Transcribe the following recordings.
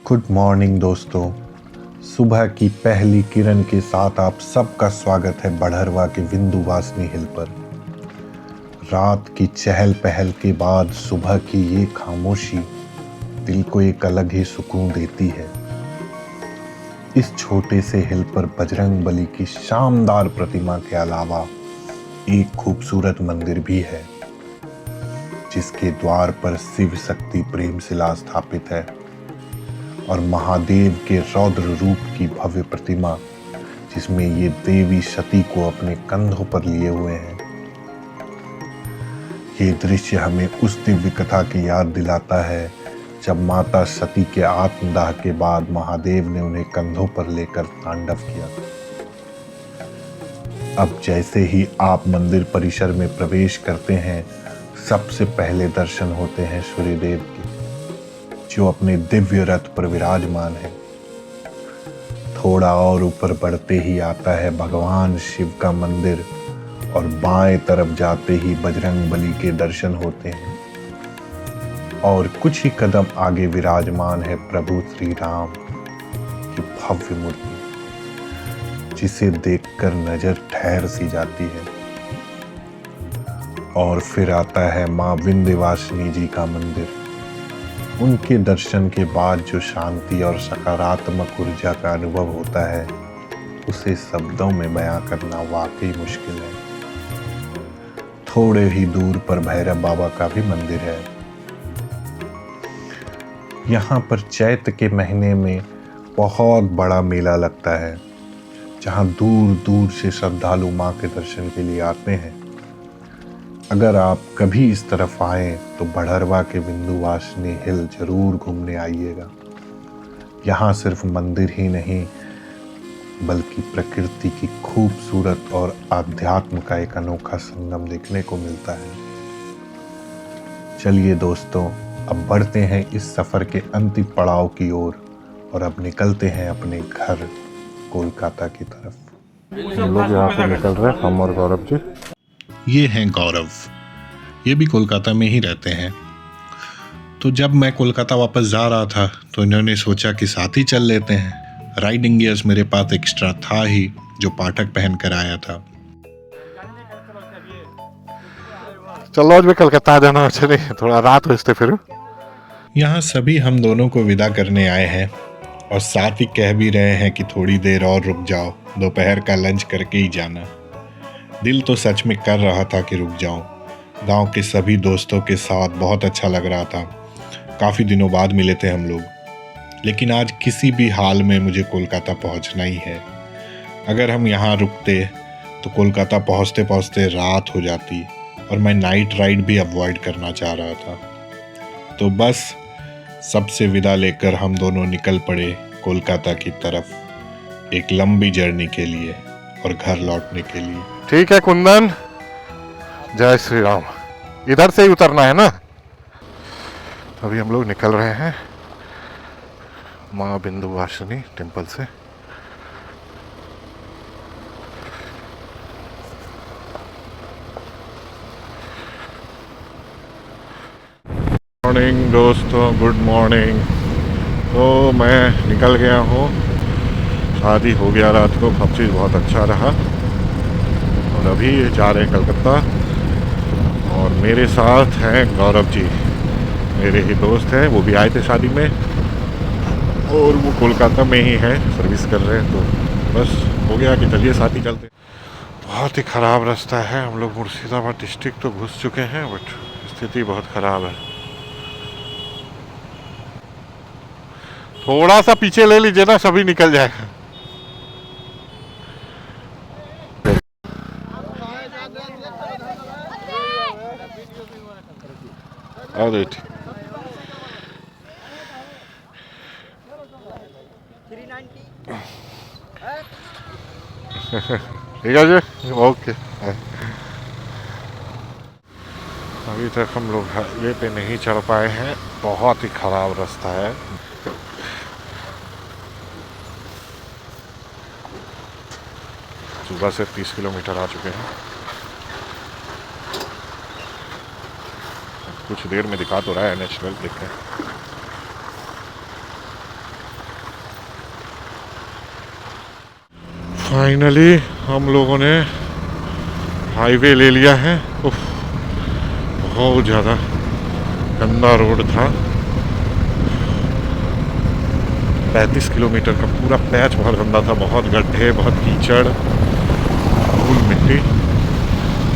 Good morning दोस्तों। सुबह की पहली किरण के साथ आप सबका स्वागत है बड़हरवा के विंध्यवासिनी हिल पर। रात की चहल पहल के बाद सुबह की ये खामोशी दिल को एक अलग ही सुकून देती है। इस छोटे से हिल पर बजरंग बली की शानदार प्रतिमा के अलावा एक खूबसूरत मंदिर भी है, जिसके द्वार पर शिव शक्ति प्रेम शिला स्थापित है और महादेव के रौद्र रूप की भव्य प्रतिमा, जिसमें ये देवी सती को अपने कंधों पर लिए हुए हैं। ये दृश्य हमें उस दिव्य कथा की याद दिलाता है जब माता सती के आत्मदाह के बाद महादेव ने उन्हें कंधों पर लेकर तांडव किया। अब जैसे ही आप मंदिर परिसर में प्रवेश करते हैं, सबसे पहले दर्शन होते हैं सूर्यदेव के, जो अपने दिव्य रथ पर विराजमान है। थोड़ा और ऊपर बढ़ते ही आता है भगवान शिव का मंदिर और बाएं तरफ जाते ही बजरंग बली के दर्शन होते हैं और कुछ ही कदम आगे विराजमान है प्रभु श्री राम की भव्य मूर्ति, जिसे देखकर नजर ठहर सी जाती है। और फिर आता है मां विंध्यवासिनी जी का मंदिर। उनके दर्शन के बाद जो शांति और सकारात्मक ऊर्जा का अनुभव होता है, उसे शब्दों में बयां करना वाकई मुश्किल है। थोड़े ही दूर पर भैरव बाबा का भी मंदिर है। यहाँ पर चैत्र के महीने में बहुत बड़ा मेला लगता है, जहाँ दूर दूर से श्रद्धालु माँ के दर्शन के लिए आते हैं। अगर आप कभी इस तरफ आएं तो बड़हरवा के विंध्यवासिनी हिल जरूर घूमने आइएगा। यहाँ सिर्फ मंदिर ही नहीं, बल्कि प्रकृति की खूबसूरत और आध्यात्म का एक अनोखा संगम देखने को मिलता है। चलिए दोस्तों, अब बढ़ते हैं इस सफर के अंतिम पड़ाव की ओर और अब निकलते हैं अपने घर कोलकाता की तरफ। हम लोग यहाँ से निकल रहे हैं, हम और गौरव जी। ये हैं गौरव, ये भी कोलकाता में ही रहते हैं। तो जब मैं कोलकाता वापस जा रहा था तो इन्होंने सोचा कि साथ ही चल लेते हैं। राइडिंग गियर्स मेरे पास एक्स्ट्रा था ही, जो पाठक पहन कर आया था। चलो आज भी कलकत्ता जाना, चले थोड़ा रात हो इससे फिर। यहाँ सभी हम दोनों को विदा करने आए हैं और साथ ही कह भी रहे हैं कि थोड़ी देर और रुक जाओ, दोपहर का लंच करके ही जाना। दिल तो सच में कर रहा था कि रुक जाऊं। गांव के सभी दोस्तों के साथ बहुत अच्छा लग रहा था। काफ़ी दिनों बाद मिले थे हम लोग, लेकिन आज किसी भी हाल में मुझे कोलकाता पहुंचना ही है। अगर हम यहाँ रुकते तो कोलकाता पहुंचते पहुंचते रात हो जाती और मैं नाइट राइड भी अवॉइड करना चाह रहा था। तो बस सबसे विदा लेकर हम दोनों निकल पड़े कोलकाता की तरफ, एक लंबी जर्नी के लिए और घर लौटने के लिए। ठीक है कुंदन, जय श्री राम। इधर से ही उतरना है ना। अभी हम लोग निकल रहे हैं माँ विंध्यवासिनी टेम्पल से। मॉर्निंग दोस्तों, गुड मॉर्निंग। तो मैं निकल गया हूँ, शादी हो गया रात को, सब चीज़ बहुत अच्छा रहा और अभी जा रहे हैं कलकत्ता। और मेरे साथ हैं गौरव जी, मेरे ही दोस्त हैं, वो भी आए थे शादी में और वो कोलकाता में ही हैं, सर्विस कर रहे हैं। तो बस हो गया कि चलिए साथ ही चलते। बहुत ही ख़राब रास्ता है। हम लोग मुर्शिदाबाद डिस्ट्रिक्ट तो घुस चुके हैं, बट स्थिति बहुत ख़राब है। थोड़ा सा पीछे ले लीजिए ना, सभी निकल जाएगा। ठीक है जी, ओके। अभी तक हम लोग हाईवे पे नहीं चढ़ पाए हैं, बहुत ही ख़राब रास्ता है। सुबह से 30 किलोमीटर आ चुके हैं। कुछ देर में दिखा तो रहा है NH12, देखते हैं। फाइनली हम लोगों ने हाईवे ले लिया है। उफ, बहुत ज़्यादा गंदा रोड था। 35 किलोमीटर का पूरा पैच बहुत गंदा था, बहुत गड्ढे, बहुत कीचड़, धूल मिट्टी।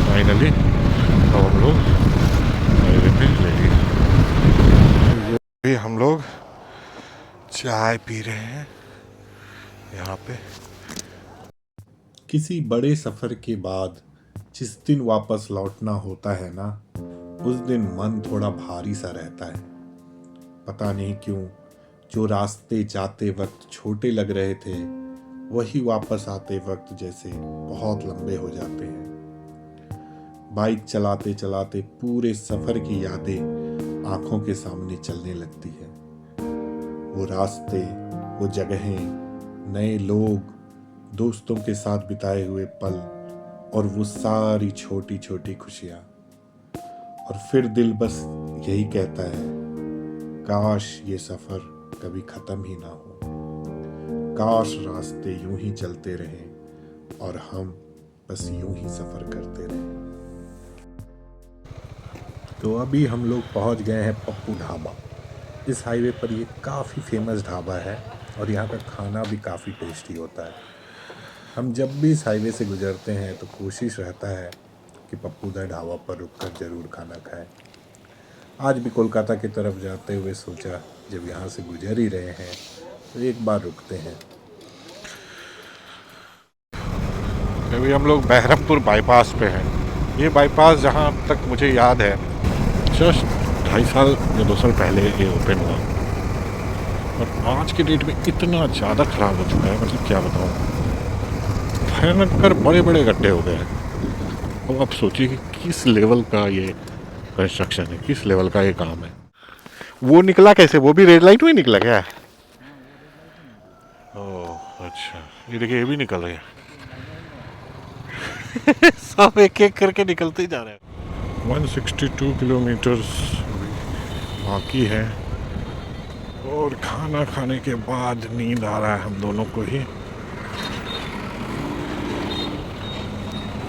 फाइनली अब हम लोग हाईवे पे ले लिए। ये हम लोग चाय पी रहे हैं यहाँ पे। किसी बड़े सफर के बाद जिस दिन वापस लौटना होता है ना, उस दिन मन थोड़ा भारी सा रहता है। पता नहीं क्यों, जो रास्ते जाते वक्त छोटे लग रहे थे वही वापस आते वक्त जैसे बहुत लंबे हो जाते हैं। बाइक चलाते चलाते पूरे सफर की यादें आंखों के सामने चलने लगती है। वो रास्ते, वो जगहें, नए लोग, दोस्तों के साथ बिताए हुए पल और वो सारी छोटी छोटी खुशियाँ। और फिर दिल बस यही कहता है, काश ये सफ़र कभी ख़त्म ही ना हो। काश रास्ते यूं ही चलते रहें और हम बस यूं ही सफ़र करते रहें। तो अभी हम लोग पहुंच गए हैं पप्पू ढाबा। इस हाईवे पर ये काफ़ी फेमस ढाबा है और यहाँ का खाना भी काफ़ी टेस्टी होता है। हम जब भी इस हाईवे से गुजरते हैं तो कोशिश रहता है कि पप्पू दा ढाबा पर रुककर ज़रूर खाना खाएं। आज भी कोलकाता की तरफ जाते हुए सोचा, जब यहाँ से गुजर ही रहे हैं तो एक बार रुकते हैं। अभी हम लोग बहरमपुर बाईपास पे हैं। ये बाईपास जहाँ तक मुझे याद है जस्ट 2.5 साल या 2 साल पहले ये ओपन हुआ, और आज के डेट में इतना ज़्यादा ख़राब हो चुका है, मतलब क्या बताऊँ। भयंकर बड़े बड़े गड्ढे हो गए हैं। और अब सोचिए कि किस लेवल का ये कंस्ट्रक्शन है, किस लेवल का ये काम है। वो निकला कैसे, वो भी रेड लाइट में निकला क्या? ओह अच्छा, ये देखिए ये भी निकल रहे हैं। सब एक एक करके निकलते ही जा रहे हैं। 162 किलोमीटर बाकी है और खाना खाने के बाद नींद आ रहा है हम दोनों को ही।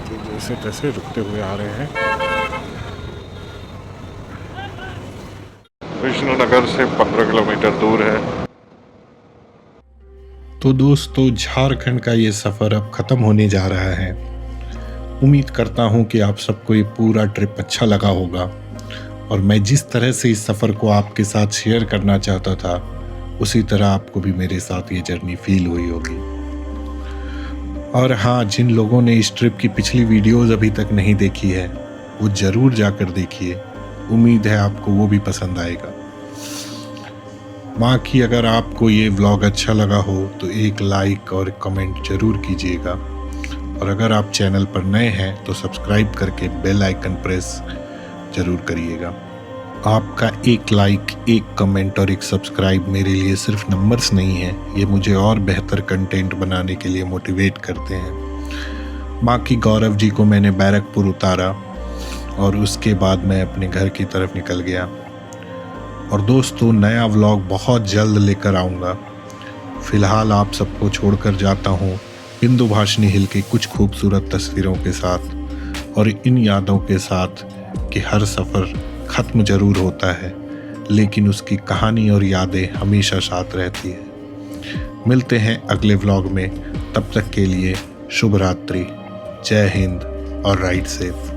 तो जैसे तैसे रुकते हुए आ रहे हैं। विष्णुनगर से 15 किलोमीटर दूर है। तो दोस्तों, झारखंड का ये सफ़र अब ख़त्म होने जा रहा है। उम्मीद करता हूँ कि आप सबको ये पूरा ट्रिप अच्छा लगा होगा और मैं जिस तरह से इस सफ़र को आपके साथ शेयर करना चाहता था उसी तरह आपको भी मेरे साथ ये जर्नी फील हुई होगी। और हाँ, जिन लोगों ने इस ट्रिप की पिछली वीडियोस अभी तक नहीं देखी है वो ज़रूर जाकर देखिए। उम्मीद है आपको वो भी पसंद आएगा। बाकी अगर आपको ये व्लॉग अच्छा लगा हो तो एक लाइक और कमेंट ज़रूर कीजिएगा, और अगर आप चैनल पर नए हैं तो सब्सक्राइब करके बेल आइकन प्रेस ज़रूर करिएगा। आपका एक लाइक, एक कमेंट और एक सब्सक्राइब मेरे लिए सिर्फ नंबर्स नहीं है, ये मुझे और बेहतर कंटेंट बनाने के लिए मोटिवेट करते हैं। बाकी गौरव जी को मैंने बैरकपुर उतारा और उसके बाद मैं अपने घर की तरफ निकल गया। और दोस्तों, नया व्लॉग बहुत जल्द लेकर आऊँगा। फ़िलहाल आप सबको छोड़कर जाता हूँ बिंदुभाषिनी हिल की कुछ खूबसूरत तस्वीरों के साथ और इन यादों के साथ कि हर सफ़र ख़त्म ज़रूर होता है लेकिन उसकी कहानी और यादें हमेशा साथ रहती है। मिलते हैं अगले व्लॉग में, तब तक के लिए शुभ रात्रि, जय हिंद और राइड सेफ।